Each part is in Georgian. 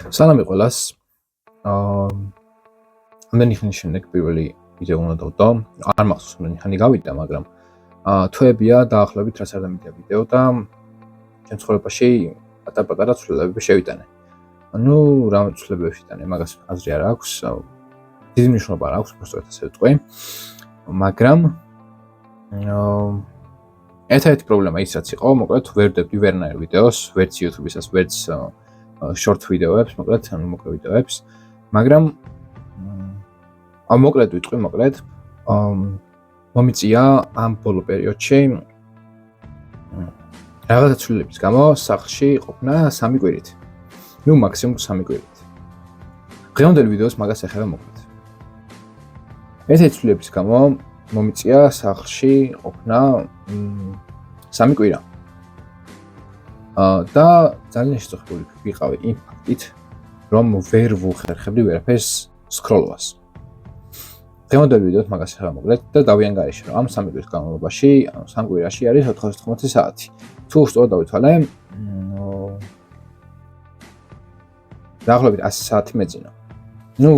სალამი ყველას. ამდენი ხნის შემდეგ პირველი ვიდეო უნდა დავდო. არ მახსოვს რამდენი ხანი გავიდა, მაგრამ თვეებია დაახლოებით რაც არ დამიდია ვიდეო და ჩემ ცხოვრებაში პატარ-პატარა ცვლილებები შევიტანე. ანუ რა ცვლილებები შევიტანე, მაგას აზრი არ აქვს. დიდი მნიშვნელობა არ აქვს, უბრალოდ ასე ვიტყვი. მაგრამ ერთ-ერთი პრობლემა ის რაც იყო, მოკლედ ვერ ვდებდი ვერნაირ ვიდეოს, ვერც YouTube-ისას, ვერც short ვიდეოებს, მოკლედ, ანუ მოკლე ვიდეოებს, მაგრამ მოკლედ ვიტყვი, მოკლედ, მომიწია ამ ბოლო პერიოდში რაღაცა ცვლილებების გამო სახლში ყოფნა 3 კვირით. ნუ მაქსიმუმ 3 კვირით. დღევანდელი ვიდეოს მაგას ეხება მოკლედ. ეს ცვლილებების გამო მომიწია სახლში ყოფნა 3 კვირა. და ძალიან შეწუხებული ვიყავი იმ ფაქტით, რომ ვერ ვუხერხებდი ვერაფერს სკროლვას. დღევანდელი ვიდეოს მაგას ეხება მოკლედ და დავიანგარიშე, რომ ამ 3 კვირის განმავლობაში, ანუ 3 კვირაში არის 480 საათი. თუ სწორად დავითვალე, დაახლოებით 100 საათი მეძინა. ნუ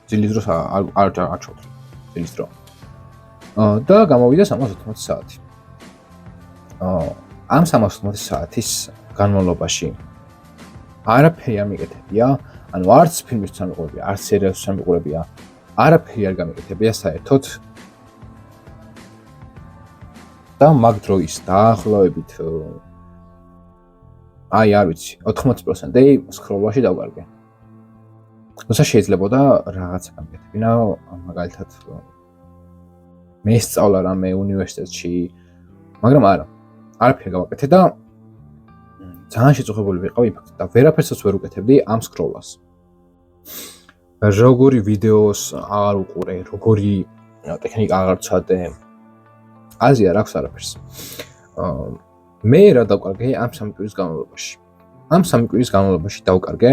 ძილის დროს არ ჩავთვლი, ძილის დრო. და გამოვიდა 380 საათი. ამ 380 საათის განმავლობაში არაფერი არ მიკეთებია, ანუ არც ფილმის სამყურებია, არც სერიალს სამყურებია, არაფერი არ გამიკეთებია საერთოდ. და მაგ დროის დაახლოებით არ ვიცი, 80% სკროლვაში დავკარგე. თუმცა შეიძლებოდა რაღაცა გამიკეთებინა, მაგალითად მე სწავლა რამე უნივერსიტეტში, მაგრამ არაფერი გავაკეთე და ძალიან შეწუხებული ვიყავი ფაქტით და ვერაფერსაც ვერ უკეთებდი ამ სკროლვას. როგორი ვიდეოს აღარ უყურე, როგორი ტექნიკა აღარ ვცადე, აზრი არ აქვს არაფერს. მე რა დავკარგე ამ 3 კვირის განმავლობაში. ამ 3 კვირის განმავლობაში დავკარგე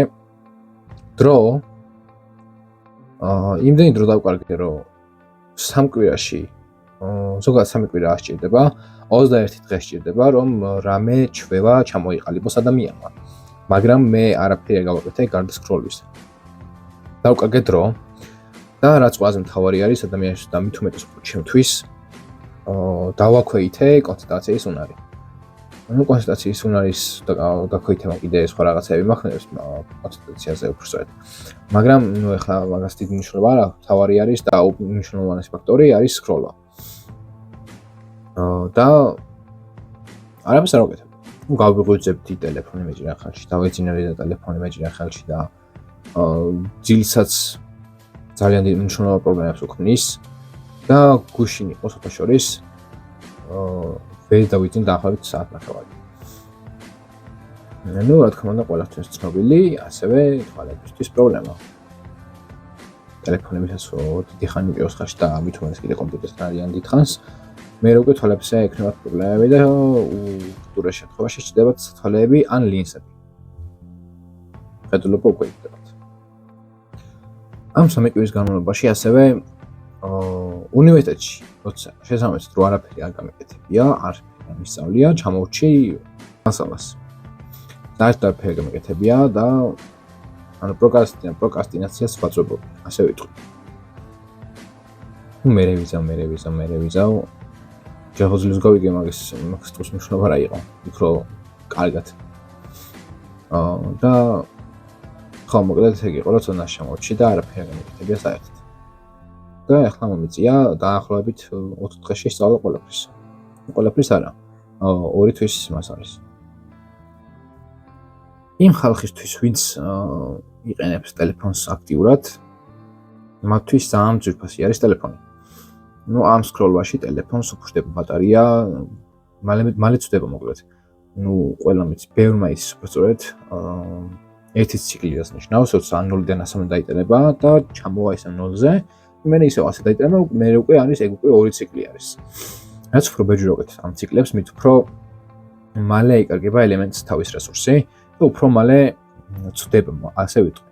დრო, იმდენი დრო დავკარგე, რომ 3 კვირაში ზოგადად 3 კვირა ასჭირდება, 21 დღე სჭირდება, რომ რამე ჩვევა ჩამოიყალიბოს ადამიანმა. მაგრამ მე არაფერი არ გავაკეთე გარდა სკროლვის. დავკარგე დრო და რაც ყველაზე მთავარი არის ადამიანისთვის და მით უმეტეს ჩემთვის, დავაქვეითე კონცენტრაციის უნარი. ანუ კონცენტრაციის უნარის დაქვეითება კიდე სხვა რაღაცები მაქვს კონცენტრაციაზე უბრალოდ. მაგრამ ნუ ეხლა მაგას დიდი მნიშვნელობა არ აქვს, მთავარი არის და უმნიშვნელოვანესი ფაქტორი არის სკროლვა. და არაფერს არ ვაკეთებ. ნუ გავიღვიძებდი ტელეფონი მეჭირა ხალხში, დავეძინებდი და ტელეფონი მეჭირა ხალხში და ძილსაც ძალიან დიდი მნიშვნელოვანი პრობლემებს უქმნის და გუშინ იყო სოფთა შორის ვერ დავიძინე დაახლოებით საათნახევარი. ნუ რა თქმა უნდა ყველასთვის ცნობილი, ასევე თვალებისთვის პრობლემა. ტელეფონებისაც დიდი ხანი მიყავს ხალხში და მით უმეტეს კიდე კომპიუტერთან არიან დიდ ხანს. მე როგორ თვალებზე ექნებათ პრობლემები და ურთულეს შემთხვევაში შეჭდებათ თვალები ან ლინზები. ხედულობა უკვე იქნებათ. ამ 3 კვირის განმავლობაში ასევე უნივერსიტეტში, როცა შესაბამისად რო არაფერი არ გამიკეთებია, არ მისწავლია, ჩამოვრჩი მასალას. საერთოდ არაფერი გამიკეთებია და ანუ პროკრასტინაციას ვაწვევობ, ასე ვიტყვი. მე ვიზავ ჯახოზლის გავიგე მაგის თავს მნიშვნელობა რა იყო, იქ რო კარგად. და ხო მოკლედ ეგ იყო, რომ ცოტა შემოვრჩი და არაფერი არ გამიკეთებია საერთოდ. და ახლა მომიწია დაახლოებით 20 დღეში სწავლა ყველაფრის. ყველაფრის არა. 2 თვის მას არის. იმ ხალხისთვის, ვინც იყენებს ტელეფონს აქტიურად, მათთვის ძალიან ძვირფასი არის ტელეფონი. ნუ ამ სკროლვაში ტელეფონს უხდება ბატარეა, მალე წდება მოკლედ. ნუ ყველა მის ბევრმა ის უბრალოდ ერთი ციკლი ნიშნავს, როცა 0-დან 100-მდე დაიწერება და ჩამოვა ისე 0-ზე. მე ისევ ასე დაიწერება, მე უკვე არის ეგ უკვე 2 ციკლი არის. რაც უფრო ბეჯერ უკეთ ამ ციკლებს, მით უფრო მალე იკარგება ელემენტის თავის რესურსი და უფრო მალე წდება, ასე ვიტყვი.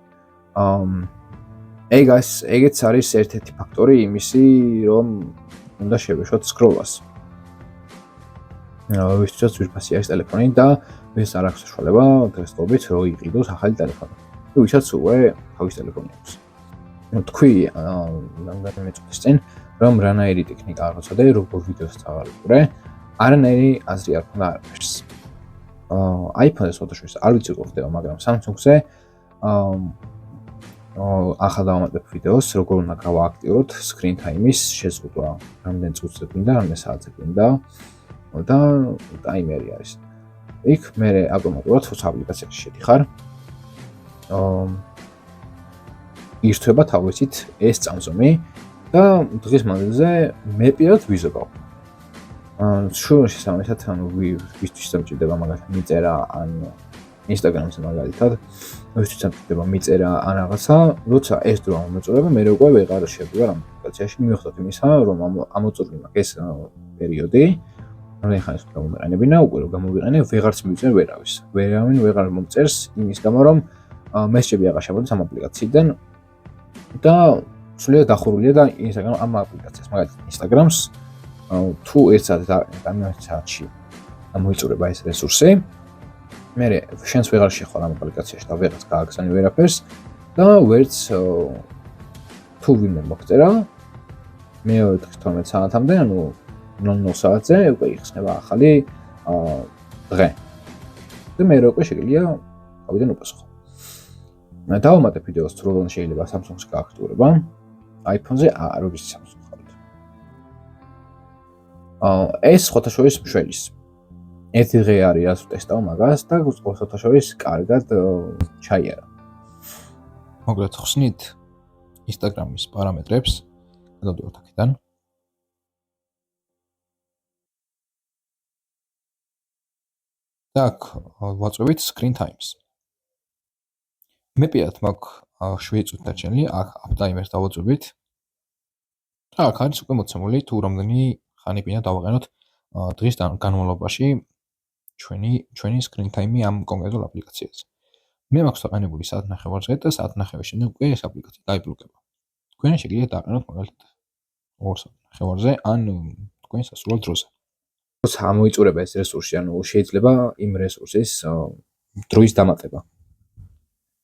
ეგეც არის ერთ-ერთი ფაქტორი იმისი, რომ უნდა შევეშოთ სკროლვას. ვისაც ძვირფასი არის ტელეფონი და ვის არ აქვს საშუალება დღესდღეობით რო იყიდოს ახალი ტელეფონი. ვისაც უკვე თავის ტელეფონი აქვს. თქვი რამდენიმე წუთის წინ, რომ რანაირი ტექნიკა არ ვაცოდე, როგორ ვიდეოს წავარიყურე, არანაირი აზრი არ მქონდა არაფერს. iPhone-ზე ფოტოშოპს არ ვიცი როგორ ხდება, მაგრამ Samsung-ზე ახლა დავამატებ ვიდეოს, როგორ უნდა გავააქტიუროთ screen time-ის შეზღუდვა, რამდენ წუთზე გვინდა, რამდენ საათზე გვინდა და ტაიმერი არის. იქ მე ავტომატურად სხვა აპლიკაციებში შედიხარ. ირთვება თავისით ეს წამსომი და დღის მანძილზე მე პირად ვიზობავ. შუა შესაბამისად ვისთვის დამჭირდება მაგალითად მიწერა ან Instagram-ზე მაგალითად ვისთვის დამჭირდება მიწერა ან რაღაცა, როცა ეს დრო ამოწურება, მე უკვე ვეღარ შევდივარ ამ აპლიკაციაში მიუხედავად იმისა, რომ ამოწურული მაქვს ეს პერიოდი, რომ ხან ეს გამომიყენებინა, უკვე რომ გამოვიყენე, ვეღარც მივიწერ ვერავის. ვერავინ ვეღარ მომწერს იმის გამო, რომ მესეჯები აღარ შემოდის ამ აპლიკაციიდან და სულიად დახურულია და Instagram ამ აპლიკაციას, მაგალითად Instagram-ს თუ 1 საათში ამოიწურება ეს რესურსი, მე შენს ვეღარ შეხვალ ამ აპლიკაციაში და ვეღარც გააგზავნი ვერაფერს და ვერც თუ ვინმე მოგწერა მეორე დღის 12 საათამდე, ანუ 00 საათზე უკვე იხსნება ახალი დღე. და მე უკვე შეგიძლია გავიდან უპასუხო. დავამატებ ვიდეოს თუ როგორ შეიძლება Samsung-ს გააქტიურება. iPhone-ზე არ ვიცი Samsung ხართ. ეს ფოტოშოპის მშველის. ერთი დღე არის რას ვტესტავ მაგას და ფოტოშოპის კარგად ჩაიარა. მოგეთ ხსნით Instagram-ის პარამეტრებს. გადავდივართ აქედან. და აქ ვაწვევით screen times. მე პირად მაქვს 7 წუთი დარჩენილი, აქ uptimer-ს დავაწვევით. და აქ არის უკვე მოცემული თუ რამდენი ხანი პირდა დავაყენოთ დღის განმავლობაში ჩვენი screen time-ი ამ კონკრეტულ აპლიკაციაზე. მე მაქვს დაყენებული საათნახევარზე და საათნახევრის შემდეგ უკვე ეს აპლიკაცია დაიბლოკება. თქვენ შეგიძლიათ დაყენოთ მაგალითად 2 საათნახევარზე ან თქვენ სასურველ დროზე. როცა ამოიწურება ეს რესურსი, ანუ შეიძლება იმ რესურსის დროის დამატება.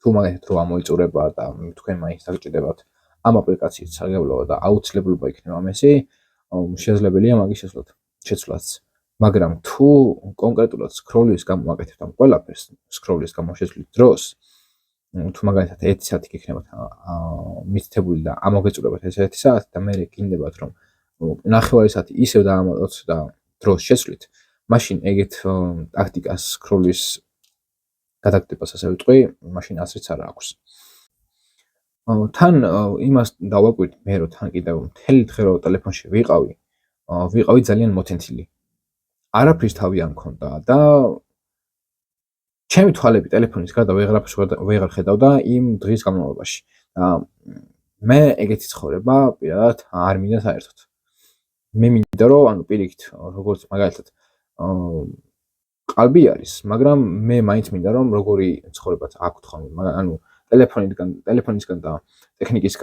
თუ მაგალითად რო ამოიწურება და თქვენ მაინც დაგჭირდებათ ამ აპლიკაციის სარგებლობა და აუცილებლობა იქნება ამისი, შესაძლებელია მაგის შეცვლაც. მაგრამ თუ კონკრეტულად scroll-ის გამო აკეთებთ ამ ყველაფერს, scroll-ის გამო შეცვლის დროს, თუ მაგალითად 1 საათი გიქნებათ მითითებული და ამოგეწურებათ ეს 1 საათი და მე გინდებათ რომ ნახევარი საათი ისევ დაამატოთ და დროს შეცვლით, მაშინ ეგეთ ტაქტიკას scroll-ის გადაგდებას ასე ვიტყვი, მაშინ ასრიც არ აქვს. თან იმას დავაკვირდი მე რომ თან კიდევ მთელი დღე რო ტელეფონში ვიყავი ძალიან მოთენთილი. არაფრის თავი არ მქონდა და ჩემი თვალები ტელეფონის გარდა ვეღარ ხედავდა იმ დღის განმავლობაში. და მე ეგეთი ცხოვრება პირადად არ მინდა საერთოდ. მე მინდა რომ ანუ პირიქით როგორც მაგალითად ყალბი არის, მაგრამ მე მაინც მინდა რომ როგორი ცხოვრებაც აქვს ხოლმე, ანუ ტელეფონისგან და ტექნიკის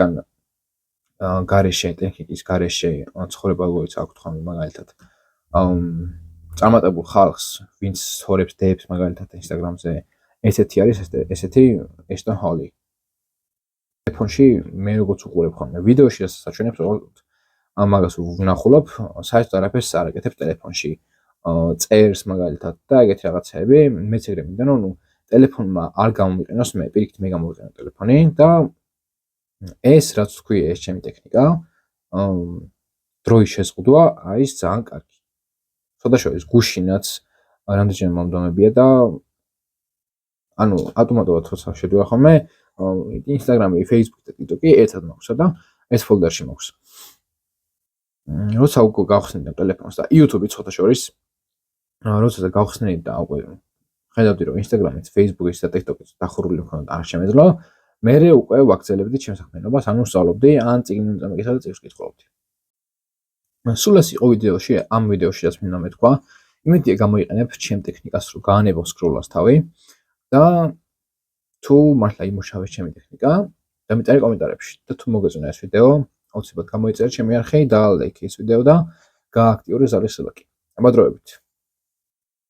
გარეშე ცხოვრება როგორიც აქვს ხოლმე მაგალითად წარმატებულ ხალხს, ვინც სწორებს დებს მაგალითად Instagram-ზე, ესეთი არის ესეთი Ashton Holly. ტელეფონში მე როგორც უყურებ ხოლმე ვიდეოში რასაც აჩვენებს, მაგას ვნახულობ, საერთოდ არაფერს არ აკეთებ ტელეფონში. წერს მაგალითად და ეგეთი რაღაცები, მეც ეგრე მინდა რომ ტელეფონმა არ გამომიყენოს მე პირიქით მე გამოვიყენო ტელეფონი და ეს რაც თქვი ეს ჩემი ტექნიკა დროის შეზღუდვა არის ძალიან კარგი. შედაშოვის გუშინაც რამდენჯერმე მომდომებია და ანუ ავტომატურად როცა შედივარ ხოლმე Instagram-ი, Facebook-ი და TikTok-ი ერთად მაქვს და ეს ფოლდერში მაქვს. როცა უკვე გავხსნით ტელეფონს და YouTube-იც შედაშორის როცა გავხსნით და უკვე ხედავდი რომ Instagram-იც, Facebook-იც და TikTok-იც დახურული მქონდა არ შემეძლო, მე უკვე ვაგრძელებდი ჩემს საქმიანობას, ანუ ვსწავლობდი, ან წიგნი მიყიდა და წიგნს კითხულობდი. სულ ეს იყო ვიდეოში, ამ ვიდეოშიც მინდა მეთქვა, იმედია გამოიყენებ ჩემ ტექნიკას, რომ გაანებო scroll-ას თავი და თუ მართლა იმუშავეს ჩემი ტექნიკა, დამიწერე კომენტარებში და თუ მოგეწონა ეს ვიდეო, აუცილებლად გამოიწერე ჩემი არხი და ლაიქი ეს ვიდეო და გააქტიურე ზარის ლაიქი. აბა დროებით.